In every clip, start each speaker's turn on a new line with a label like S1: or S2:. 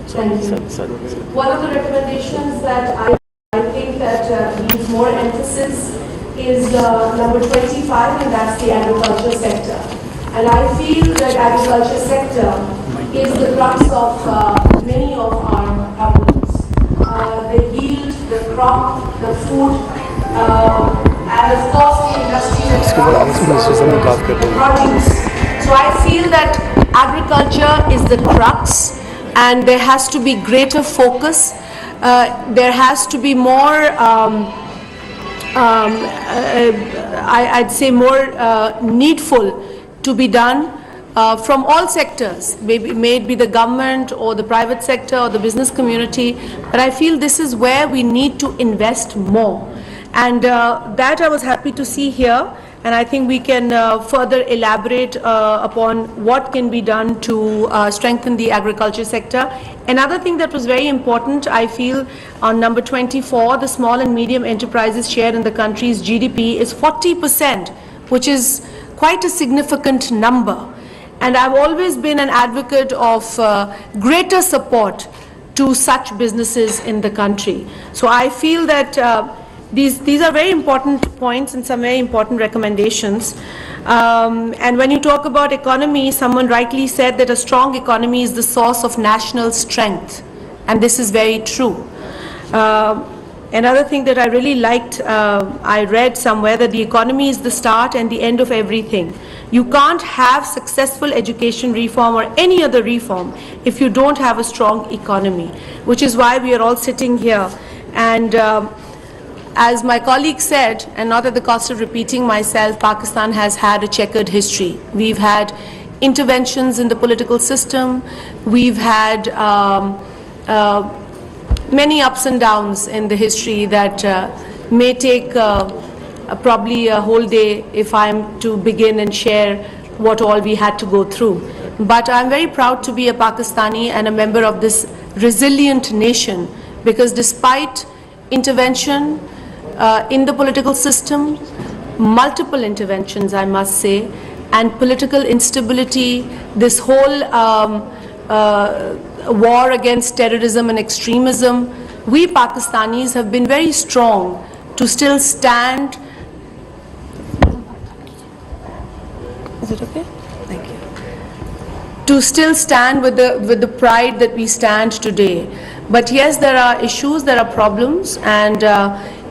S1: Thank you. One of the recommendations that I think that needs more emphasis is number 25, and that's the agriculture sector. And I feel that agriculture sector is the crux of many of our problems. The yield, the crop, the food, and of course the industry the produce. So I feel that agriculture is the crux, and there has to be greater focus. There has to be more, I'd say more needful to be done from all sectors, maybe may it be the government or the private sector or the business community, but I feel this is where we need to invest more. And that I was happy to see here, and I think we can further elaborate upon what can be done to strengthen the agriculture sector. Another thing that was very important, I feel, on number 24, the small and medium enterprises share in the country's GDP is 40%, which is quite a significant number. And I've always been an advocate of greater support to such businesses in the country. So I feel that these are very important points and some very important recommendations. And when you talk about economy, someone rightly said that a strong economy is the source of national strength. And this is very true. Another thing that I really liked, I read somewhere that the economy is the start and the end of everything. You can't have successful education reform or any other reform if you don't have a strong economy, which is why we are all sitting here. And as my colleague said, and not at the cost of repeating myself, Pakistan has had a checkered history. We've had interventions in the political system. We've had many ups and downs in the history that may take probably a whole day if I'm to begin and share what all we had to go through. But I'm very proud to be a Pakistani and a member of this resilient nation, because despite intervention in the political system, multiple interventions I must say, and political instability, this whole war against terrorism and extremism, we Pakistanis have been very strong to still stand. Is it okay? Thank you. To still stand with the pride that we stand today. But yes, there are issues, there are problems, and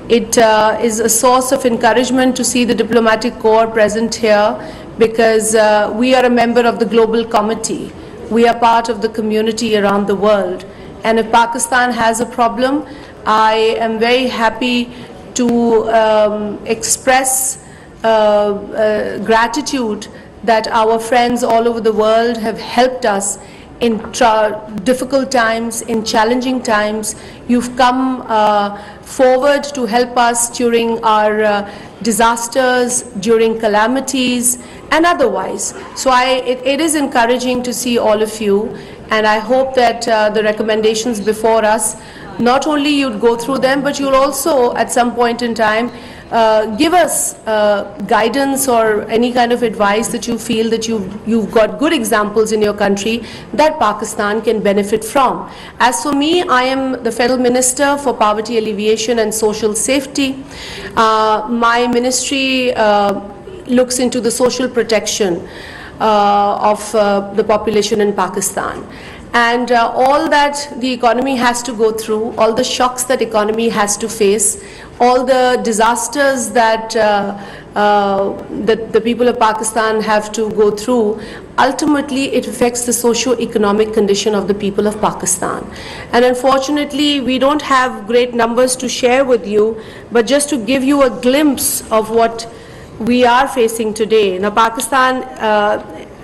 S1: it is a source of encouragement to see the diplomatic corps present here, because we are a member of the global committee. We are part of the community around the world. And if Pakistan has a problem, I am very happy to express gratitude that our friends all over the world have helped us in difficult times, in challenging times. You've come forward to help us during our disasters, during calamities, and otherwise. So it is encouraging to see all of you, and I hope that the recommendations before us, not only you'd go through them, but you'll also at some point in time give us guidance or any kind of advice that you feel that you've got good examples in your country that Pakistan can benefit from. As for me, I am the Federal Minister for Poverty Alleviation and Social Safety. My ministry looks into the social protection of the population in Pakistan. And all that the economy has to go through, all the shocks that economy has to face, all the disasters that the people of Pakistan have to go through, ultimately it affects the socio-economic condition of the people of Pakistan. And unfortunately, we don't have great numbers to share with you, but just to give you a glimpse of what we are facing today. Now, Pakistan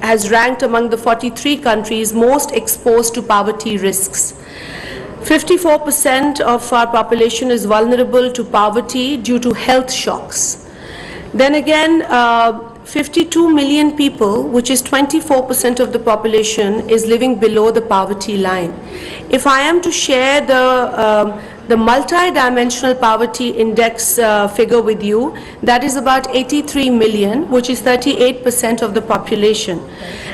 S1: has ranked among the 43 countries most exposed to poverty risks. 54% of our population is vulnerable to poverty due to health shocks. Then again, 52 million people, which is 24% of the population, is living below the poverty line. If I am to share the multi-dimensional poverty index figure with you, that is about 83 million, which is 38% of the population.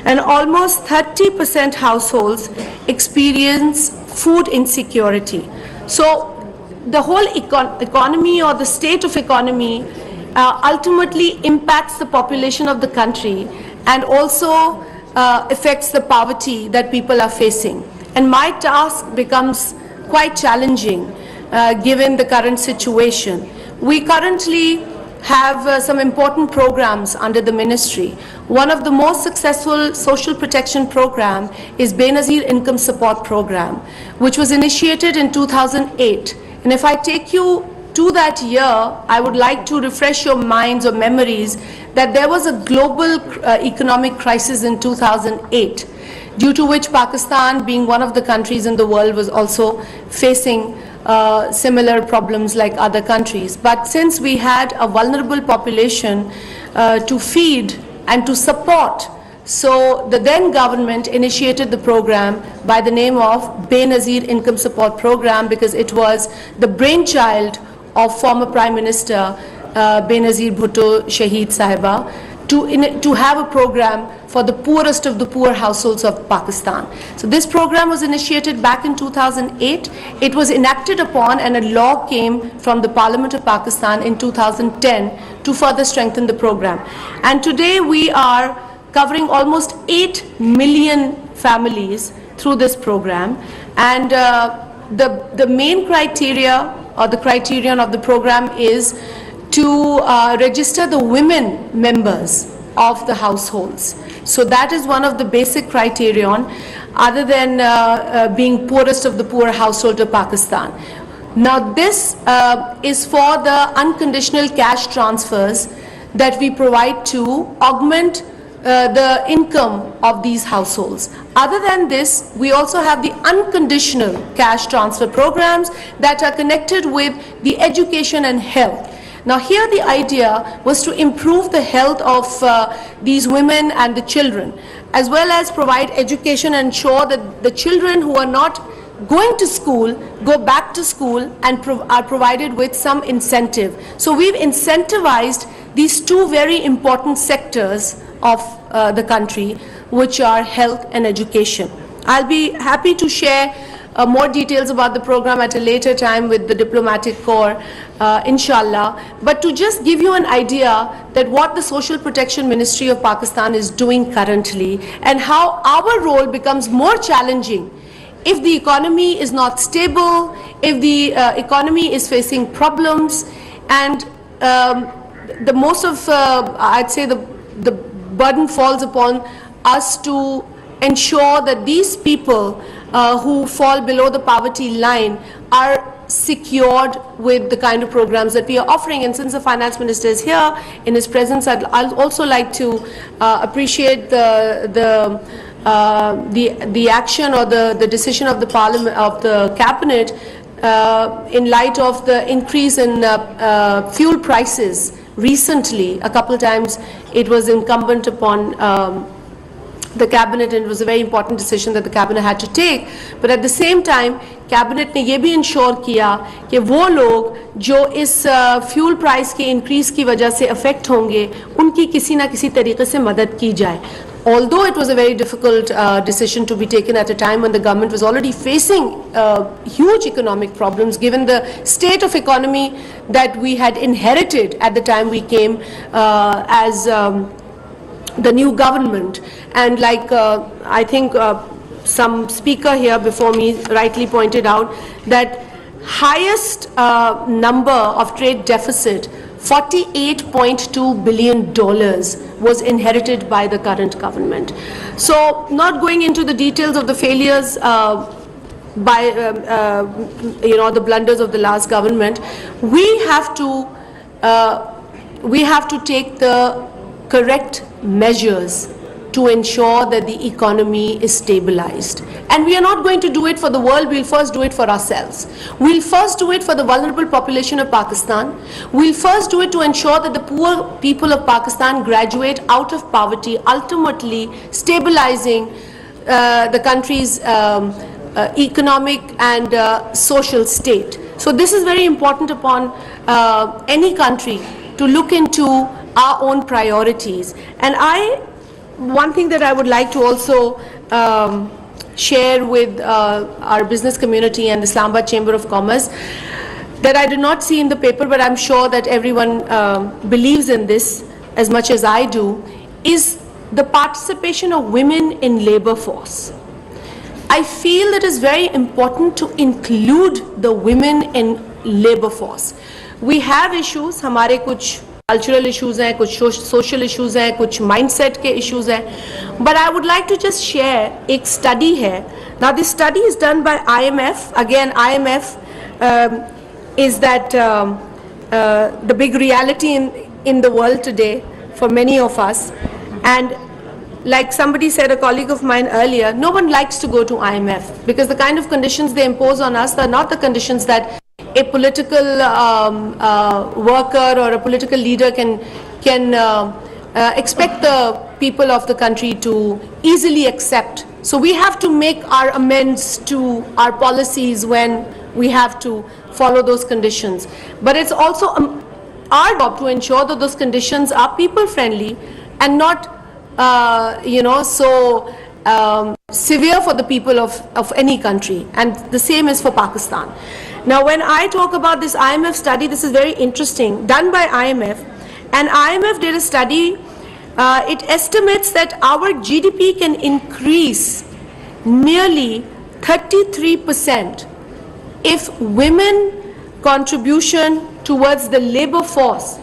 S1: And almost 30% households experience food insecurity. So the whole economy or the state of economy ultimately impacts the population of the country and also affects the poverty that people are facing. And my task becomes quite challenging given the current situation. We currently have some important programs under the ministry. One of the most successful social protection program is Benazir Income Support Program, which was initiated in 2008. And if I take you to that year, I would like to refresh your minds or memories that there was a global economic crisis in 2008, due to which Pakistan, being one of the countries in the world, was also facing similar problems like other countries. But since we had a vulnerable population to feed and to support, so the then government initiated the program by the name of Benazir Income Support Program, because it was the brainchild of former Prime Minister Benazir Bhutto Shaheed Sahiba to have a program for the poorest of the poor households of Pakistan. So this program was initiated back in 2008. It was enacted upon and a law came from the Parliament of Pakistan in 2010 to further strengthen the program. And today we are covering almost 8 million families through this program. And the main criteria or the criterion of the program is to register the women members of the households. So that is one of the basic criterion, other than being poorest of the poor household of Pakistan. Now this is for the unconditional cash transfers that we provide to augment the income of these households. Other than this, we also have the unconditional cash transfer programs that are connected with the education and health. Now here the idea was to improve the health of these women and the children, as well as provide education and ensure that the children who are not going to school go back to school and are provided with some incentive. So we've incentivized these two very important sectors of the country, which are health and education. I'll be happy to share more details about the program at a later time with the diplomatic corps, inshallah. But to just give you an idea that what the Social Protection Ministry of Pakistan is doing currently and how our role becomes more challenging if the economy is not stable, if the economy is facing problems, and the most of, I'd say the burden falls upon us to ensure that these people who fall below the poverty line are secured with the kind of programs that we are offering. And since the finance minister is here in his presence, I'd also like to appreciate the action or the decision of the Parliament, of the cabinet, in light of the increase in fuel prices recently. A couple of times it was incumbent upon the cabinet, and it was a very important decision that the cabinet had to take. But at the same time, cabinet ने ये भी ensure किया कि वो लोग जो इस fuel price के इंक्रीज की वजह से अफेक्ट होंगे, उनकी किसी ना किसी तरीके से मदद की जाए. Although it was a very difficult decision to be taken at a time when the government was already facing huge economic problems, given the state of economy that we had inherited at the time we came as the new government. And like I think some speaker here before me rightly pointed out, that highest number of trade deficit, $48.2 billion was inherited by the current government. So not going into the details of the failures by the blunders of the last government, we have to take the correct measures to ensure that the economy is stabilized. And we are not going to do it for the world, we'll first do it for ourselves. We'll first do it for the vulnerable population of Pakistan. We'll first do it to ensure that the poor people of Pakistan graduate out of poverty, ultimately stabilizing the country's economic and social state. So this is very important upon any country to look into our own priorities. And one thing that I would like to also share with our business community and the Islamabad Chamber of Commerce that I do not see in the paper, but I'm sure that everyone believes in this as much as I do, is the participation of women in labor force. I feel it is very important to include the women in labor force. We have issues, हमारे कुछ cultural issues हैं, कुछ social issues हैं, कुछ mindset के issues हैं, but I would like to just share एक study है. Now this study is done by IMF. Again, IMF is that the big reality in the world today for many of us, and like somebody said, a colleague of mine earlier, no one likes to go to IMF because the kind of conditions they impose on us are not the conditions that a political worker or a political leader can expect the people of the country to easily accept. So we have to make our amends to our policies when we have to follow those conditions. But it's also our job to ensure that those conditions are people friendly and not so severe for the people of any country, and the same is for Pakistan. Now when I talk about this IMF study, this is very interesting, done by IMF, and IMF did a study. It estimates that our GDP can increase nearly 33% if women contribution towards the labor force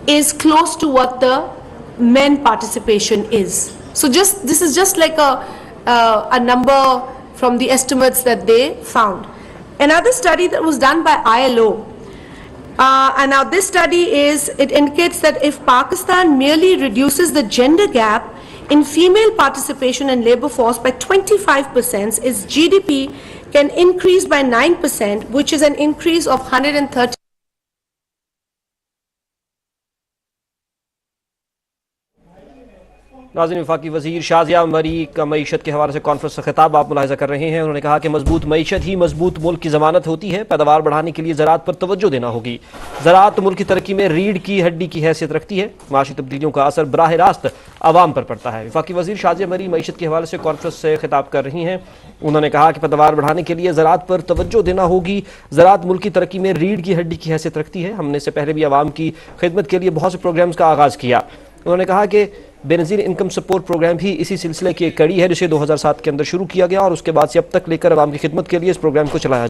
S1: is close to what the men participation is. So this is just like a number from the estimates that they found. Another study that was done by ILO, and now this study it indicates that if Pakistan merely reduces the gender gap in female participation in labor force by 25%, its GDP can increase by 9%, which is an increase of 130.
S2: नाज़रीन, वफाकी वज़ीर शाज़िया मरी का मईशत के हवाले से conference का खिताब आप मुलाहिज़ा कर रहे हैं। उन्होंने कहा कि मजबूत मईशत ही मजबूत मुल्क की ज़मानत होती है। पैदावार बढ़ाने के लिए ज़राअत पर तवज्जो देना होगी। ज़राअत मुल्क की तरक्की में रीढ़ की हड्डी की हैसियत रखती है। माशी तब्दीलियों का असर बराह रास्त आवाम पर पड़ता है। वफाकी वज़ीर शाज़िया मरी मईशत के हवाले से कॉन्फ्रेंस से खिताब कर रही हैं। उन्होंने कहा कि पैदावार बढ़ाने के लिए ज़राअत पर तवज्जो देना होगी। ज़राअत मुल्क की तरक्की में रीढ़ की हड्डी की हैसियत रखती है। हमने इससे पहले भी आवाम की खिदमत के लिए बहुत से प्रोग्राम्स का आगाज़ किया। उन्होंने कहा कि बेनज़ीर इनकम सपोर्ट प्रोग्राम भी इसी सिलसिले की एक कड़ी है, जिसे 2007 के अंदर शुरू किया गया और उसके बाद से अब तक लेकर आवाम की खिदमत के लिए इस प्रोग्राम को चलाया